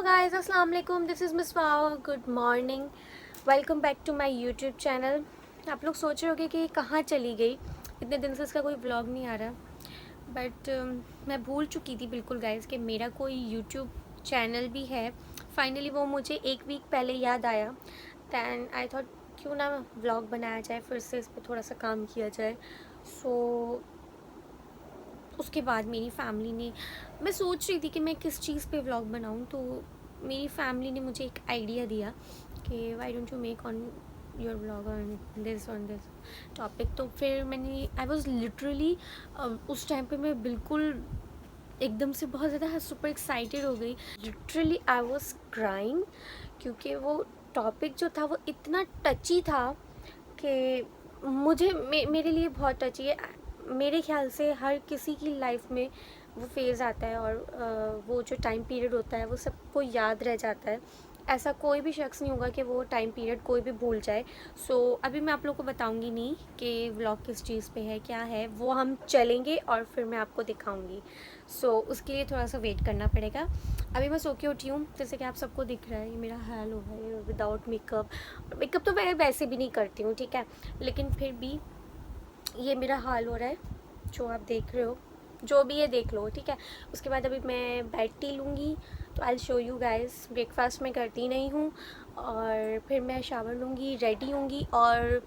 Hello guys, अस्सलाम वालेकुम। This is miss Wow. Good morning, welcome back to my YouTube channel. आप लोग सोच रहे होगे कि कहाँ चली गई, इतने दिन से इसका कोई व्लॉग नहीं आ रहा। बट मैं भूल चुकी थी बिल्कुल गाइस कि मेरा कोई यूट्यूब चैनल भी है। फाइनली वो मुझे एक वीक पहले याद आया। दैन आई थॉट क्यों ना व्लॉग बनाया जाए, फिर से इस पर थोड़ा सा काम किया जाए। सो उसके बाद मेरी फैमिली ने, मैं सोच रही थी कि मैं किस चीज़ पे व्लॉग बनाऊं, तो मेरी फैमिली ने मुझे एक आइडिया दिया कि why don't you make on your vlog on this topic. तो फिर मैंने, आई वाज लिटरली, उस टाइम पे मैं बिल्कुल एकदम से बहुत ज़्यादा सुपर एक्साइटेड हो गई। लिटरली आई वाज क्राइंग, क्योंकि वो टॉपिक जो था वो इतना टची था कि मेरे लिए बहुत टची है। मेरे ख्याल से हर किसी की लाइफ में वो फेज़ आता है, और वो जो टाइम पीरियड होता है वो सबको याद रह जाता है। ऐसा कोई भी शख्स नहीं होगा कि वो टाइम पीरियड कोई भी भूल जाए। सो अभी मैं आप लोगों को बताऊंगी नहीं कि व्लॉग किस चीज़ पे है, क्या है, वो हम चलेंगे और फिर मैं आपको दिखाऊंगी। सो उसके लिए थोड़ा सा वेट करना पड़ेगा। अभी मैं सो के उठी हूँ, जैसे कि आप सबको दिख रहा है, ये मेरा हाल हो रहा है विदाउट मेकअप। मेकअप तो मैं वैसे भी नहीं करती हूँ, ठीक है, लेकिन फिर भी ये मेरा हाल हो रहा है जो आप देख रहे हो। जो भी ये देख लो, ठीक है। उसके बाद अभी मैं बेड टी लूँगी, तो I show you guys. Breakfast मैं करती नहीं हूँ, और फिर मैं शावर लूँगी, रेडी होंगी, और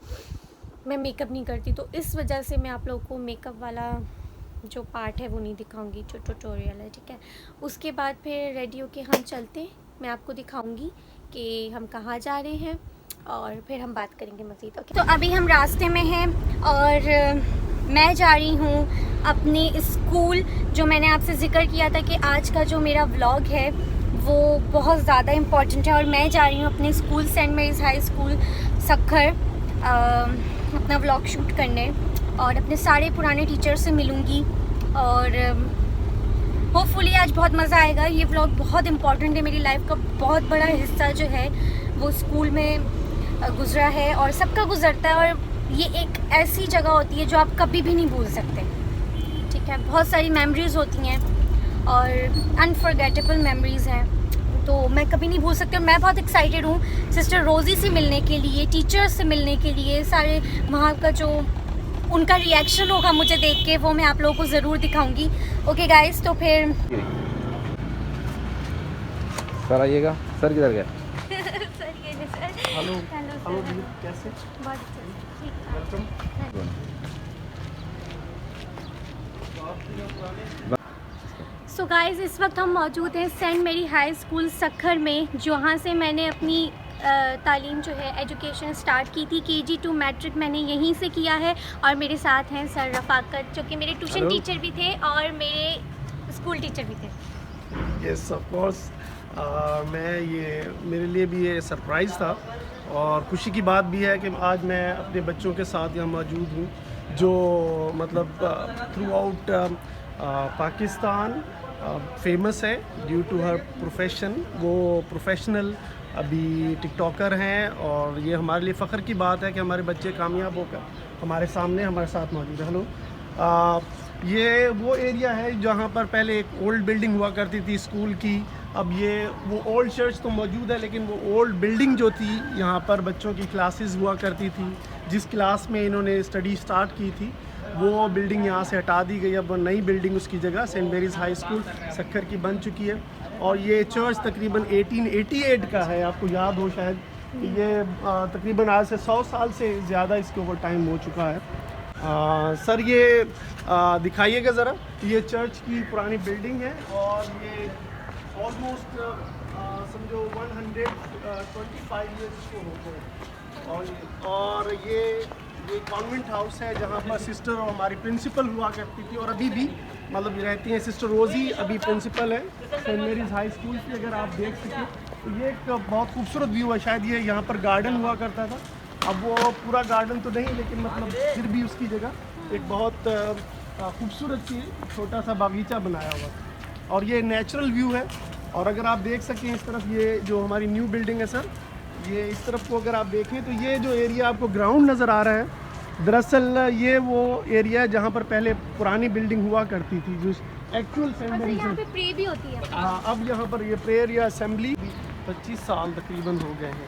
मैं मेकअप नहीं करती, तो इस वजह से मैं आप लोगों को मेकअप वाला जो पार्ट है वो नहीं दिखाऊंगी, जो ट्यूटोरियल है, ठीक है। उसके बाद फिर रेडी होके हम चलते हैं, मैं आपको दिखाऊंगी कि हम कहाँ जा रहे हैं, और फिर हम बात करेंगे मज़ीद। ओके, तो अभी हम रास्ते में हैं, और मैं जा रही हूँ अपने स्कूल। जो मैंने आपसे ज़िक्र किया था कि आज का जो मेरा व्लॉग है वो बहुत ज़्यादा इम्पॉर्टेंट है, और मैं जा रही हूँ अपने school, saint Mary's high school Sukkur, अपना व्लॉग शूट करने, और अपने सारे पुराने टीचर से मिलूँगी, और होपफुली आज बहुत मज़ा आएगा। ये व्लॉग बहुत इम्पॉर्टेंट है, मेरी लाइफ का बहुत बड़ा हिस्सा जो है वो स्कूल में गुजरा है, और सबका गुजरता है, और ये एक ऐसी जगह होती है जो आप कभी भी नहीं भूल सकते, ठीक है। बहुत सारी मेमोरीज़ होती हैं, और अनफॉरगेटेबल मेमोरीज़ हैं, तो मैं कभी नहीं भूल सकती। और मैं बहुत एक्साइटेड हूँ सिस्टर रोज़ी से मिलने के लिए, टीचर्स से मिलने के लिए, सारे वहाँ का जो उनका रिएक्शन होगा मुझे देख के, वो मैं आप लोगों को ज़रूर दिखाऊंगी। ओके गाइस, तो फिर सर आइएगा। सर किधर गए? सर ये है सर। हेलो हेलो जी, सर, कैसे? बहुत अच्छा, ठीक है। वेलकम। सो गाइस, इस वक्त हम मौजूद हैं सेंट मेरी हाई स्कूल सक्खर में, जहाँ से मैंने अपनी तालीम जो है, एजुकेशन स्टार्ट की थी। केजी टू मैट्रिक मैंने यहीं से किया है, और मेरे साथ हैं सर रफ़ाकत, जो कि मेरे ट्यूशन टीचर भी थे और मेरे स्कूल टीचर भी थे। Yes of course. मैं ये, मेरे लिए भी ये सरप्राइज़ था, और खुशी की बात भी है कि आज मैं अपने बच्चों के साथ यहाँ मौजूद हूँ, जो मतलब थ्रू आउट पाकिस्तान फेमस है ड्यू टू हर प्रोफेशन। वो प्रोफेशनल अभी टिकटॉकर हैं, और ये हमारे लिए फ़ख्र की बात है कि हमारे बच्चे कामयाब होकर हमारे सामने हमारे साथ मौजूद है। हेलो, ये वो एरिया है जहाँ पर पहले एक ओल्ड बिल्डिंग हुआ करती थी स्कूल की। अब ये वो ओल्ड चर्च तो मौजूद है, लेकिन वो ओल्ड बिल्डिंग जो थी, यहाँ पर बच्चों की क्लासेस हुआ करती थी। जिस क्लास में इन्होंने स्टडी स्टार्ट की थी, वो बिल्डिंग यहाँ से हटा दी गई। अब वो नई बिल्डिंग उसकी जगह Saint Mary's high school Sukkur की बन चुकी है। और ये चर्च तकरीबन 1888 का है, आपको याद हो शायद। ये तकरीबन आज से 100 साल से ज़्यादा इसके ऊपर टाइम हो चुका है। सर ये दिखाइएगा ज़रा, ये चर्च की पुरानी बिल्डिंग है, और ये ऑलमोस्ट समझो 125 ईयर्स को हो गए। और ये कॉन्वेंट हाउस है जहाँ पर सिस्टर और हमारी प्रिंसिपल हुआ करती थी, और अभी भी मतलब रहती हैं सिस्टर रोज़ी, अभी प्रिंसिपल है सेंट मेरीज़ हाई स्कूल की। अगर आप देख सकें तो ये एक बहुत खूबसूरत व्यू है। शायद ये यहाँ पर गार्डन हुआ करता था, अब वो पूरा गार्डन तो नहीं, लेकिन मतलब फिर भी उसकी जगह एक बहुत खूबसूरत सी छोटा सा बागीचा बनाया हुआ, और ये नेचुरल व्यू है। और अगर आप देख सकें इस तरफ, ये जो हमारी न्यू बिल्डिंग है सर, ये इस तरफ को अगर आप देखें तो ये जो एरिया आपको ग्राउंड नज़र आ रहा है, दरअसल ये वो एरिया है जहाँ पर पहले पुरानी बिल्डिंग हुआ करती थी, एक्चुअल अच्छा, सेंटेंस यहाँ पे प्रे भी होती है? अब यहाँ पर ये प्रेयर या असेंबली 25 साल तकरीबन हो गए हैं।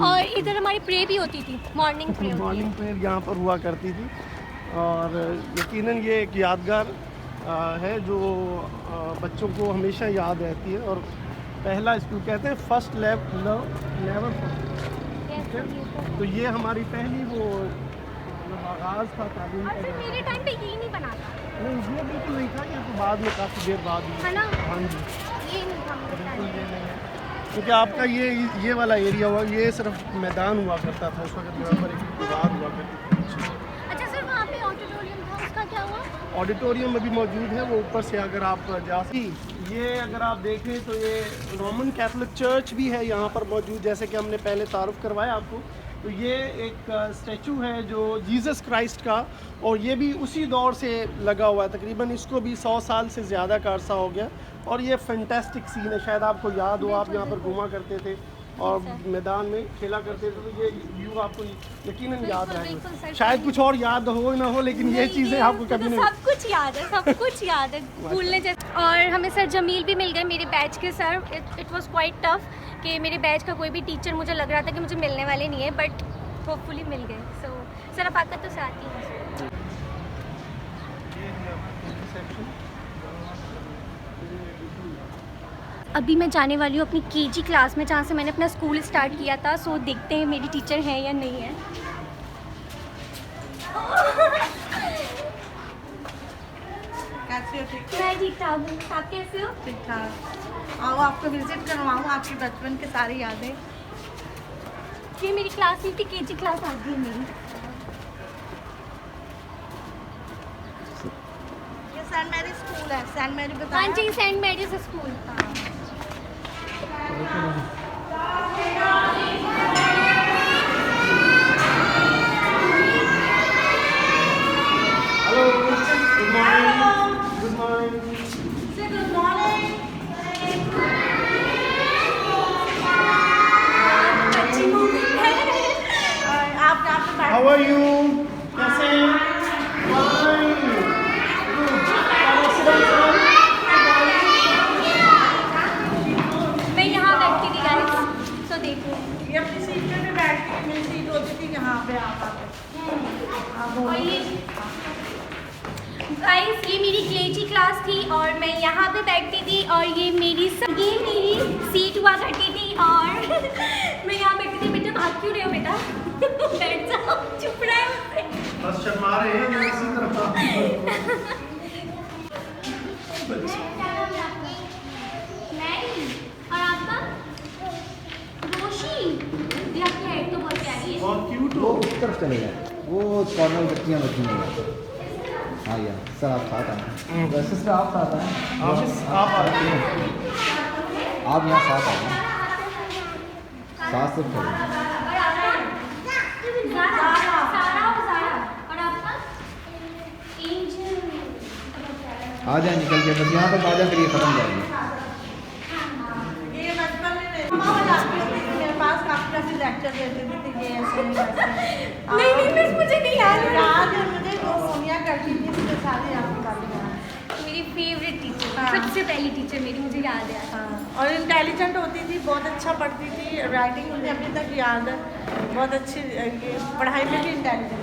और इधर हमारी प्रे भी होती थी, मॉर्निंग प्रे होती मॉर्निंग है। प्रेयर यहाँ पर हुआ करती थी और यकीनन ये एक यादगार है जो बच्चों को हमेशा याद रहती है। और पहला स्कूल कहते हैं फर्स्ट लव नेवर तो ये हमारी पहली वो आगाज़ था तालीम और फिर मेरे टाइम पे ये नहीं बना था, नहीं, ये बिल्कुल नहीं था, ये तो बाद में काफ़ी देर बाद हुआ। है ना? हाँ जी, ये नहीं था मेरे बिल्कुल टाइम ये पे। नहीं है क्योंकि आपका ये वाला एरिया हुआ, ये सिर्फ मैदान हुआ करता था उस वक्त, यहाँ पर एक दीवार हुआ करती थी। अच्छा सर, वहाँ पे ऑडिटोरियम था, उसका क्या हुआ? ऑडिटोरियम अभी मौजूद है, वो ऊपर से अगर आप जा ये अगर आप देखें तो ये रोमन कैथोलिक चर्च भी है यहाँ पर मौजूद, जैसे कि हमने पहले तारुफ करवाया आपको। तो ये एक स्टैचू है जो जीसस क्राइस्ट का, और ये भी उसी दौर से लगा हुआ है, तकरीबन इसको भी 100 साल से ज़्यादा का अरसा हो गया। और ये फैंटास्टिक सीन है, शायद आपको याद हो, आप यहाँ पर घूमा करते थे और मैदान में खेला करते थे, तो ये व्यू आपको यकीनन याद बिल्कुल, रहेगा। सर, शायद कुछ और याद हो ना हो, लेकिन ये चीज़ें आपको कभी नहीं। सब कुछ याद है, सब कुछ याद है, भूलने जैसे। और हमें सर जमील भी मिल गए, मेरे बैच के sir. It was quite tough कि मेरे बैच का कोई भी टीचर मुझे लग रहा था कि मुझे मिलने वाले नहीं है, बट होपफुली मिल गए। सो सर आप आकर तो से आती हैं। अभी मैं जाने वाली हूँ अपनी केजी क्लास में, जहाँ से मैंने अपना स्कूल स्टार्ट किया था। सो देखते हैं मेरी टीचर है या नहीं है। कैसे हो? ठीक मैं ठीक ठाक हूँ, आप कैसे हो? ठीक ठाक। आओ आपको विजिट करवाऊँ, आपकी बचपन की सारी यादें। ये मेरी क्लास नहीं थी, केजी क्लास आ गई मेरी। ये सेंट मैरी स्कूल है, सेंट मैरी हाँ बताया। जी, saint Mary's school. Hello, good morning. Good morning. Say good morning. आप यहाँ पे हाउ आर यू? कैसे हैं? Fine. मैं यहाँ बैठती थी गाइस, तो देखो। ये अपनी सीट पे भी बैठ के मेरी सीट होती थी यहाँ पे आप आके। और ये गाइस, ये मेरी केजी क्लास थी और मैं यहाँ पे बैठती थी, और ये मेरी सीट हुआ करती थी, और मैं यहाँ बैठती थी। बेटा भाग क्यों रहे हो बेटा? बैठ जाओ, चुप रहे हो। बस शर्मा रहे हैं या इसी तरह। मैरी, और आपका? रोशी। ये आपकी हेड तो बहुत प्यारी है। बहुत क्यूट वो हो। उस तरफ चले गए, वो कॉर्नर में बच्चियाँ बैठी हुई हैं। हाँ यार सर, आप साथ आए। वैसे सर आप साथ आए, आप आते हैं। आप यहाँ साथ आए, साथ सिर्फ खड़े। और आपका? सारा और सारा। और आपका? एंजल। आ जाए निकल के, बस यहाँ पर बाजा करिए, ख़त्म जाएगी। ये बचपन में मम्मा बताती थी मेरे पास काफी लेक्चर देते थे कि ये ऐसे नहीं वैसे। नहीं मिस, मुझे नहीं याद है। याद है मुझे, वो सोनिया करती थी, उसके साथ ही आपकी बातें याद। मेरी फेवरेट टीचर, हाँ। सबसे पहली टीचर मेरी, मुझे याद है। हाँ, और इंटेलिजेंट होती थी, बहुत अच्छा पढ़ती थी, राइटिंग मुझे अभी तक याद है, बहुत अच्छी। ये पढ़ाई में भी इंटेलिजेंट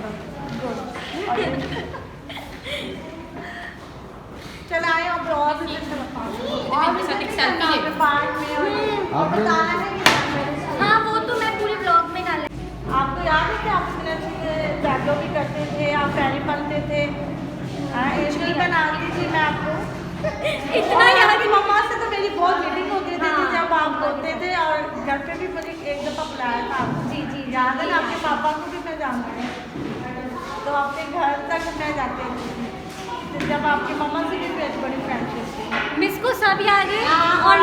होती थी। चल आए अब और भी पार्क में और बताना है कि हाँ, वो तो मैं पूरे ब्लॉग में डाला। आपको याद है कि आप जैगो भी करते थे, आप पैरी बनते थे, एंजल बनाती थी मैं आपको। इतना याद आपकी मम्मा से तो मेरी बहुत मीटिंग होती थी हाँ। जब आप बोलते थे, और घर पे भी मुझे एक दफ़ा बुलाया था आपको। जी जी याद है ना, आपके पापा को भी मैं जानती हूँ, तो आपके घर तक मैं जाती थी, तो जब आपकी मम्मा से भी मेरी बड़ी फ्रेंडशिप थी। मिस को सब याद है। हाँ, और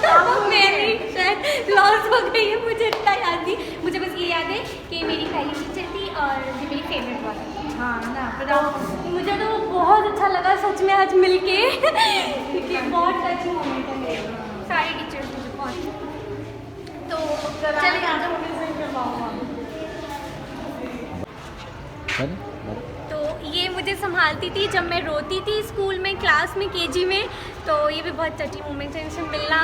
और मेरी शायद लॉस हो गई है, मुझे इतना याद नहीं। मुझे बस ये याद है कि मेरी पहली टीचर थी और ये मेरी फेवरेट वाली थी। हाँ ना, फिर तो आप मुझे तो बहुत अच्छा लगा सच में आज मिलके, क्योंकि बहुत अच्छी मोमेंट है मेरे। सारी टीचर्स मुझे बहुत। तो चलिए चलिए, आपको भी सही करवाऊँगा। सर तो ये मुझे संभाल संभालती थी जब मैं रोती थी स्कूल में, क्लास में, केजी में। तो ये भी बहुत टची मोमेंट है, इनसे मिलना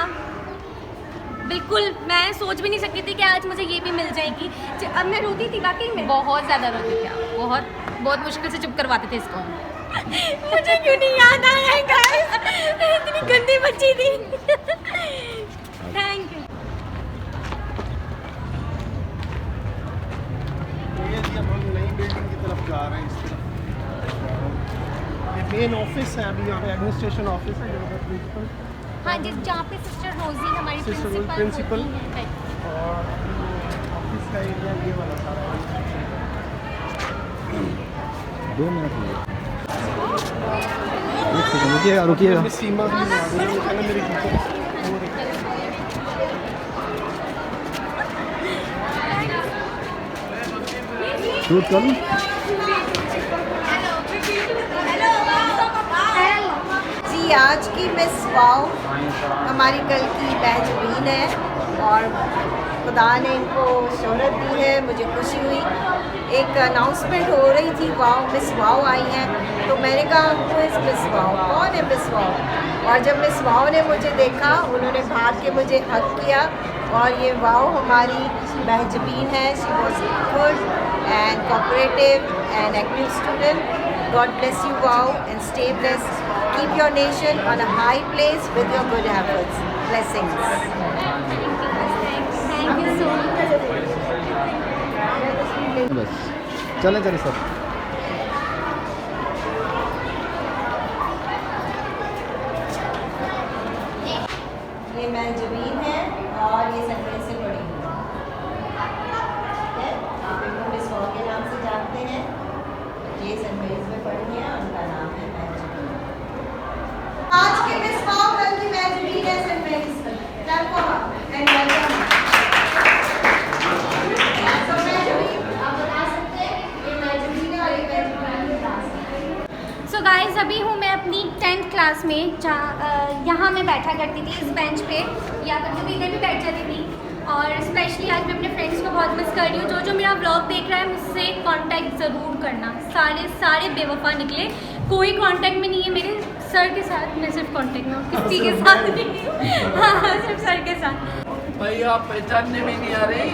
बिल्कुल मैं सोच भी नहीं सकती थी कि आज मुझे ये भी मिल जाएगी। अब मैं रोती थी वाकई में, बहुत ज़्यादा रोती थी आप, बहुत मुश्किल से चुप करवाते थे इसको। मुझे क्यों नहीं याद आ रहा है गाइस, इतनी गंदी बच्ची थी। Thank you. ये जी अब हम नई बिल्डिंग की तरफ जा रहे हैं इस तरफ। ये मेन ऑफिस है, अभी यहाँ पे एडमिनिस्ट्रेशन ऑफिस है यहाँ पर प्रिंसिपल हाँ जी, जहाँ पे सिस्टर रोजी हमारी सिस्टर प्रिंसिपल और ऑफिस का एरिया ये वाला सारा है। 2 मिनट हुए, 1 सेकंड रुकिएगा रुकिएगा। सीमा भी आ रही है ना मेरी टीचर। शूट कर लूँ? जी, आज की मिस वाओ हमारी कल की महजबीन है और खुदा ने इनको शोहरत दी है। मुझे खुशी हुई, एक अनाउंसमेंट हो रही थी वाओ मिस वाओ आई हैं, तो मैंने कहा हु इज़ मिस वाओ, कौन है मिस वाओ। और जब मिस वाओ ने मुझे देखा, उन्होंने भाग के मुझे हक किया। और ये वाओ हमारी महजबीन है। She was good and cooperative and active student. God bless you, wow, and stay blessed. Keep your nation on a high place with your good efforts. Blessings. Thank you so much. बस चले चले sir. ये महजबीन है और ये central से पढ़ी है। आप इनको मिस वाओ के नाम से जानते हैं। ये सेंट्रल में पढ़ी है, उनका नाम है महजबीन। आज के मिस वाओ कल की महजबीन है सेंट्रल से। And welcome. तो महजबीन आप बता सकते हैं ये महजबीन है और ये महजबीन की क्लास है। सो गाइस, अभी हूँ मैं अपनी 10th क्लास में, जहाँ यहाँ मैं बैठा करती थी इस बेंच पे, या कभी इधर भी बैठ जाती थी। और स्पेशली आज मैं अपने फ्रेंड्स को बहुत मिस कर रही हूँ। जो मेरा ब्लॉग देख रहा है मुझसे कांटेक्ट ज़रूर करना। सारे बेवफा निकले, कोई कांटेक्ट में नहीं है मेरे। सर के साथ मैं सिर्फ कांटेक्ट में हूँ, किसी के साथ नहीं। हाँ, सिर्फ सर के साथ। भाई आप पहचानने में नहीं आ रही।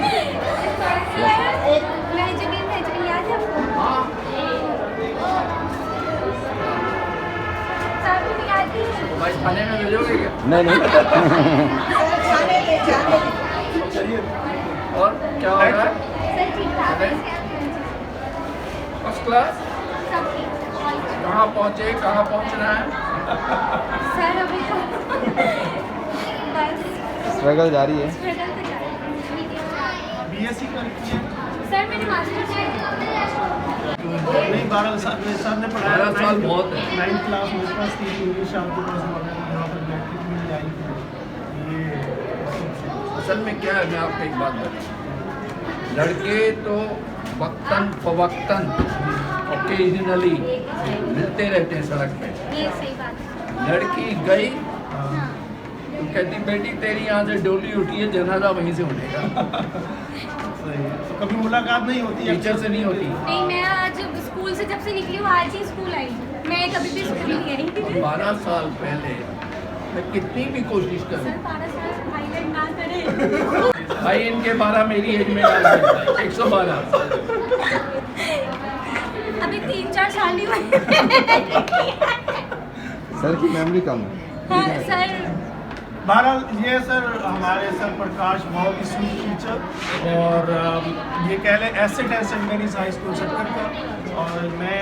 मैं जगह याद है आपको? सर को भी याद है? भाई थाने में भेजोगे क्या? नहीं जाने ले जाने ले। और क्या हो रहा है? सर ठीक ठाक है। First class. सब ठीक ठाक। कहाँ पहुँचे, कहाँ पहुँचना है? सर अभी तो बस स्ट्रगल जारी है। स्ट्रगल तो जारी है। बीएससी करती है। सर मैंने मास्टर नहीं 12 साल में सर ने पढ़ाया। 12 साल बहुत है। 9th क्लास मेरे पास थी, इंग्लिश आपके पास यहाँ पर मैट्रिक में आई थी। ये असल में क्या है, मैं आपको एक बात बताऊँ। लड़के तो वक्तन फवक्तन ओकेजनली मिलते रहते हैं सड़क पे। ये सही बात है। लड़की गई हाँ। तो कहती बेटी तेरी यहाँ से डोली उठी है, जनाजा वहीं से उठेगा। सही है। तो कभी मुलाकात नहीं होती है टीचर से नहीं होती। नहीं, मैं आज स्कूल से जब से निकली हूँ आज ही स्कूल आई। मैं कभी भी स्कूल नहीं आई। 12 साल पहले मैं कितनी भी कोशिश करूँ, सर 12 साल हाईलाइट ना करें। भाई इनके 12 मेरी एज में आ गए, 112। अभी 3-4 साल ही हुए। सर की मेमोरी कम है। हाँ सर। बहरहाल ये सर हमारे सर प्रकाश बहुत ही स्वीट टीचर और ये कह लें एसेट है सेंट मेरीज हाई स्कूल सटकर का। और मैं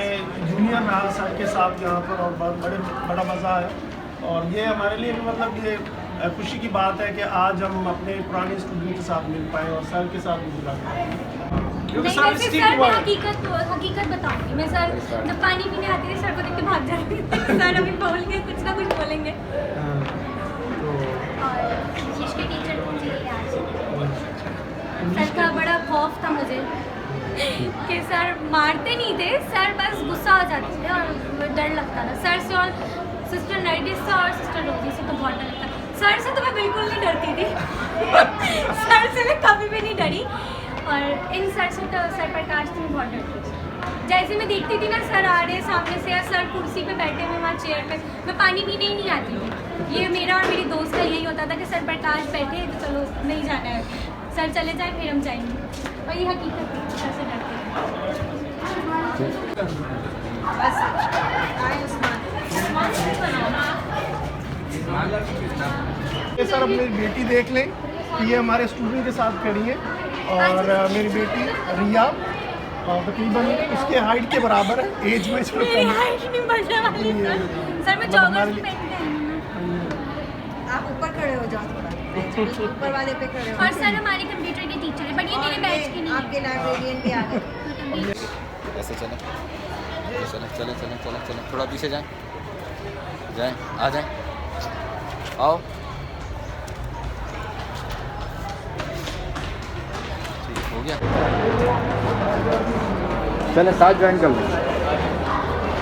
जूनियर रहा सर के साथ यहाँ पर और बहुत बड़ा मज़ा आया। और ये हमारे लिए भी मतलब ये खुशी की बात है कि आज हम अपने पुराने स्टूडेंट के साथ मिल पाए और सर के साथ भी मिला पाए। क्योंकि नहीं, सर वैसे स्ट्रिक्ट सर मैं हुआ है। हकीकत बताऊंगी। मैं सर जब पानी पीने आती थी सर को देख के भाग जाती थी। सर अभी बोल के कुछ ना कुछ बोलेंगे। हाँ, तो और इंग्लिश के टीचर मुझे याद है। सर का बड़ा खौफ था मुझे कि सर मारते नहीं थे, सर बस गुस्सा हो जाते थे और डर लगता था सर से। और सिस्टर नरगिस से और सिस्टर रोजी से तो बहुत डर लगता। सर से तो मैं बिल्कुल नहीं डरती थी। सर से मैं कभी भी नहीं डरी। और इन सर से तो सर प्रकाश से मैं बहुत डरती थी। जैसे मैं देखती थी ना सर आ रहे सामने से, या सर कुर्सी पे बैठे हुए वहाँ चेयर पे, मैं पानी पीने ही नहीं आती थी। ये मेरा और मेरी दोस्त का यही होता था कि सर प्रकाश बैठे तो चलो नहीं जाना है, सर चले जाए फिर हम जाएंगे। और ये हकीकत थी, सर से डरते बस आए उस्मान। ये सर अब मेरी बेटी देख लें कि ये हमारे स्टूडेंट के साथ खड़ी है और मेरी बेटी रिया तकरीबन उसके हाइट के बराबर है, एज में इसमें मेरी कम है। हाइट नहीं बढ़ने वाली सर। सर मैं मतलब जॉगर्स हमारे पहन के आई हूँ। आप ऊपर खड़े हो जाओ थोड़ा, ऊपर वाले पे खड़े हो। और सर हमारे कंप्यूटर के टीचर है, बट ये मेरे बैच के नहीं है। आपके लाइब्रेरियन भी आ गए। ऐसे चलें, चलें चलें चलें चलें चलें, थोड़ा पीछे जाएं, आ जाएं, आओ। ठीक हो गया, चलें साथ ज्वाइन कर लें,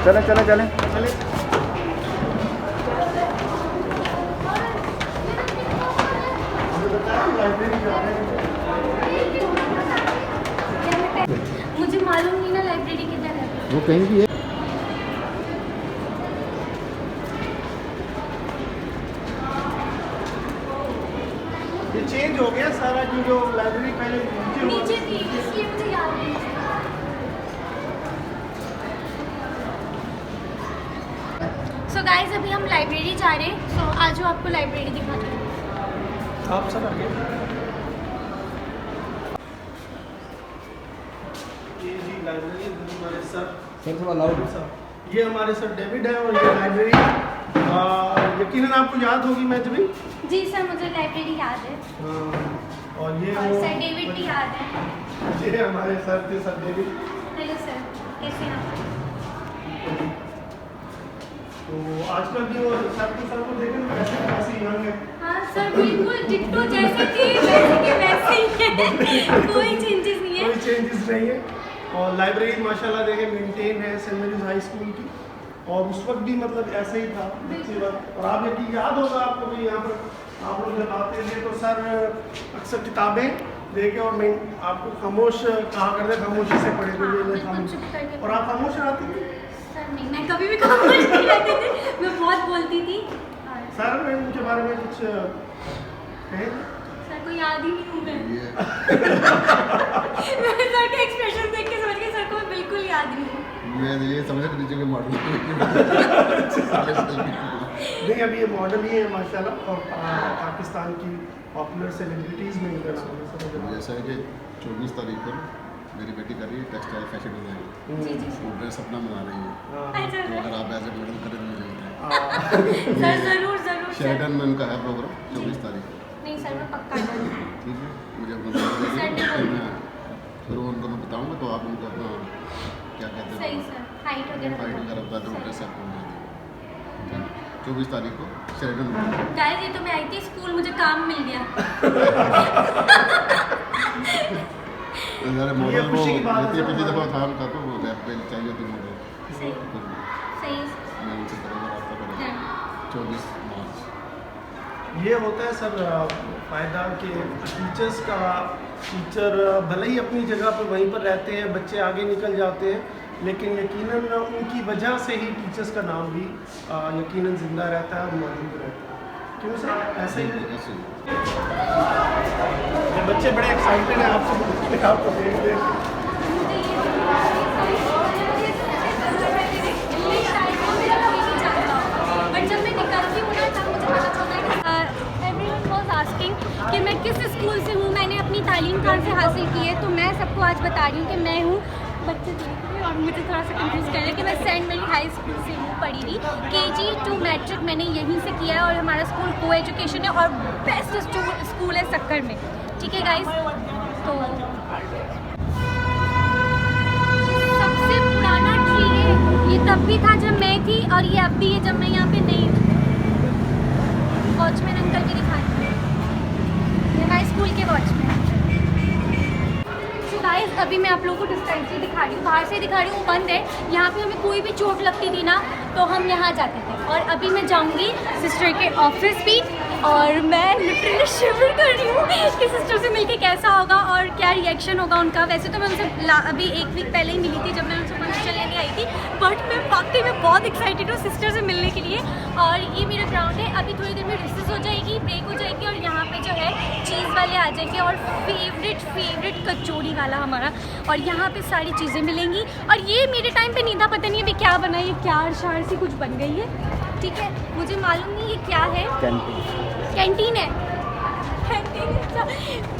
चलें चलें चलें। मुझे मालूम नहीं ना लाइब्रेरी किधर है। वो कहीं भी है। ये चेंज हो गया सारा, जो लाइब्रेरी पहले नीचे थी इसलिए मुझे याद नहीं। सो गाइस अभी हम लाइब्रेरी जा रहे हैं, सो आज वो आपको लाइब्रेरी दिखाते हैं। आप सर आगे। ये जी लाइब्रेरी हमारे सर थोड़ा लाउड। ये हमारे सर डेविड है और ये लाइब्रेरी यकीनन आपको याद होगी मैं जब जी सर मुझे लाइब्रेरी याद है, और ये और वो सर डेविड भी याद है। ये हमारे सर थे, सर डेविड। हेलो सर, कैसे हैं आप? तो आजकल भी वो सर को देखें कैसे कैसे यंग है। हाँ सर बिल्कुल डिट्टो जैसे थे वैसे के वैसे ही हैं, कोई चेंजेस नहीं है। कोई चेंजेस नहीं है। और लाइब्रेरी माशाल्लाह देखें मेंटेन है सेंट मेरीज हाई स्कूल की, और उस वक्त भी मतलब ऐसे ही था बच्चे वक्त। और आप यकीन याद होगा आपको भी, यहाँ पर आप लोग जब आते थे तो सर अक्सर किताबें देखे और मैं आपको खामोश कहा करते, खामोशी से पढ़े थे। हाँ, बिल्कुल चुप करके। और आप खामोश रहती थी सर नहीं, मैं कभी भी खामोश नहीं रहती थी, मैं बहुत बोलती थी। और सर मैं उनके बारे में कुछ कहें? सर को याद ही नहीं हूँ मैं। मैं सर के एक्सप्रेशन देख के समझ गई सर को मैं बिल्कुल याद नहीं हूँ। मैं ये समझ कर नीचे के मॉडल नहीं अभी ये मॉडल ही है माशाल्लाह, और पाकिस्तान की पॉपुलर सेलिब्रिटीज़ में इनका नाम है सर। जैसा है कि 24 तारीख को मेरी बेटी कर रही है टेक्सटाइल फैशन डिज़ाइन, जी जी वो ड्रेस अपना बना रही है, अच्छा तो अगर आप एज ए मॉडल खरीद में जाते हैं सर ज़रूर ज़रूर सर। शेरटन में उनका है प्रोग्राम 24 तारीख को। नहीं सर मैं पक्का करूँगी। ठीक है, मुझे अपना नंबर दे सर ने दीजिए, बोला। मैं फिर उनको मैं बताऊँगा तो आप उनको अपना क्या कहते सही हैं सर, हाइट वगैरह फाइट बता वगैरह बता दो, दो। ड्रेस आपको मिल जाएगी। 24 तारीख को शेरटन में। गाइस ये तो मैं आई थी स्कूल, मुझे काम मिल गया। अरे मॉडल वो खुशी की बात है लेती है, पिछली सर। दफ़ा था उनका तो वो रैप पे चाहिए थी मॉडल, सही सही मैं उनसे करूँगा रास्ता करेंगे है। 24 मार्च। ये होता है सर फ़ायदा कि टीचर्स का, टीचर भले ही अपनी जगह पर वहीं पर रहते हैं, बच्चे आगे निकल जाते हैं, लेकिन यकीनन उनकी वजह से ही टीचर्स का नाम भी यकीनन ज़िंदा रहता है और मौजूद रहता है। क्यों सर ऐसे ही? ऐसे ही। ये बच्चे बड़े एक्साइटेड हैं आपसे, आपको देख देख। मुझे ये बट जब मैं निकलती हूँ ना तब मुझे पता चलता है कि एवरीवन वाज आस्किंग कि मैं किस स्कूल से हूँ, मैंने अपनी तालीम कहाँ से हासिल की है। तो मैं सबको आज बता रही हूँ कि मैं हूँ, बच्चे देख रहे हैं और मुझे थोड़ा सा कंफ्यूज कर रहे हैं कि मैं सेंट मेरी हाई स्कूल से हूँ, पढ़ी हुई KG to मैट्रिक मैंने यहीं से किया है, और हमारा स्कूल को एजुकेशन है और बेस्ट स्कूल है सक्कर में। ठीक है गाइस, तो सबसे पुराना ट्री है ये, तब भी था जब मैं थी और ये अब भी है जब मैं यहाँ पे नहीं हूँ। वॉचमैन अंकल भी दिखाए, ये हमारे स्कूल के वॉचमैन। तो गाइस अभी मैं आप लोगों को डिस्पेंसरी दिखा रही हूँ, बाहर से दिखा रही हूँ, बंद है। यहाँ पे हमें कोई भी चोट लगती थी ना तो हम यहाँ जाते थे, और अभी मैं जाऊँगी सिस्टर के ऑफिस भी, और मैं लिटरली शिवर कर रही हूँ कि सिस्टर से मिलके कैसा होगा और क्या रिएक्शन होगा उनका। वैसे तो मैं उनसे अभी 1 वीक पहले ही मिली थी जब मैं उनसे फंक्शन लेने आई थी, बट मैं वाकई में बहुत एक्साइटेड हूँ सिस्टर से मिलने के लिए। और ये मेरा ग्राउंड है, अभी थोड़ी देर में रिसेस हो जाएगी, ब्रेक हो जाएगी और यहाँ पे जो है चीज़ वाले आ जाएंगे और फेवरेट कचौड़ी वाला हमारा, और यहाँ पे सारी चीज़ें मिलेंगी। और ये मेरे टाइम पे नहीं था, पता नहीं अभी क्या बना, ये क्यार शार सी कुछ बन गई है, ठीक है, मुझे मालूम नहीं ये क्या है। कैंटीन है, कैंटीन अच्छा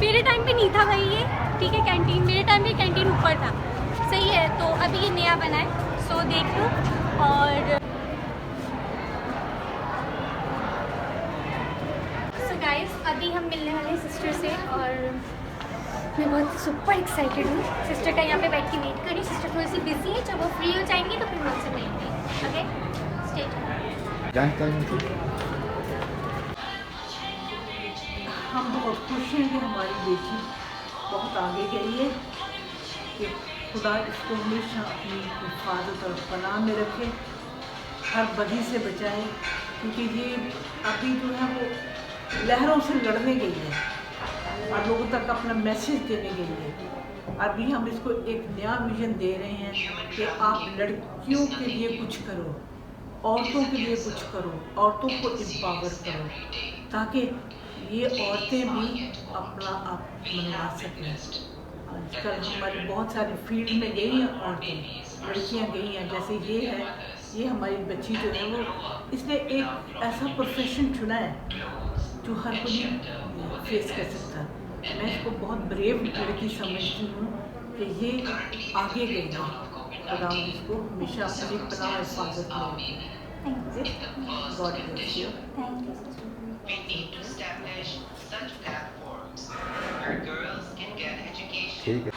मेरे टाइम पे नहीं था भाई ये, ठीक है। कैंटीन मेरे टाइम पे कैंटीन ऊपर था, सही है। तो अभी ये नया बना है, सो देख लो। और गाइस अभी हम मिलने वाले हैं सिस्टर से और मैं बहुत सुपर एक्साइटेड हूँ। सिस्टर का यहाँ पे बैठ के वेट करी, सिस्टर थोड़ी सी बिजी है, जब वो फ्री हो जाएंगी तो फिर मैं उनसे मिलेंगे। ओके स्टे हम बहुत खुश हैं कि हमारी बेटी बहुत आगे गई है, कि खुदा इसको हमेशा अपनी हिफाजत और पनाह में रखे, हर बदी से बचाए, क्योंकि ये अभी जो है वो लहरों से लड़ने गई है और लोगों तक अपना मैसेज देने गई है। अभी हम इसको एक नया विज़न दे रहे हैं कि आप लड़कियों के लिए कुछ करो, औरतों के लिए कुछ करो, औरतों को एम्पावर करो, ताकि ये औरतें भी अपना आप मनवा सकें। आजकल हमारी बहुत सारी फील्ड में गई हैं औरतें, लड़कियां गई हैं, जैसे ये है, ये हमारी बच्ची जो है वो इसने एक ऐसा प्रोफेशन चुना है जो हर कोई फेस कर सकता है। मैं इसको बहुत ब्रेव लड़की समझती हूँ कि ये आगे गई है, खुदा इसको हमेशा अपनी पनाह और हिफाजत में रखे। God bless you. We need to establish such platforms where girls can get education. ठीक है।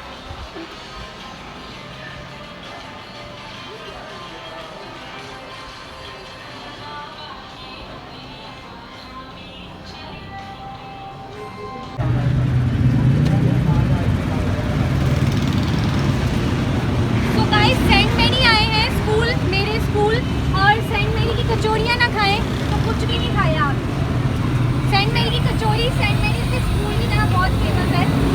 तो गाइस सेंट मैरी आए हैं स्कूल, मेरे स्कूल, और सेंट मैरी की कचौड़ियाँ ना खाएं तो कुछ भी नहीं खाया आप। सेंट मैरी की कचौड़ी सेंट मैरी के स्कूल की तरह बहुत फेमस है।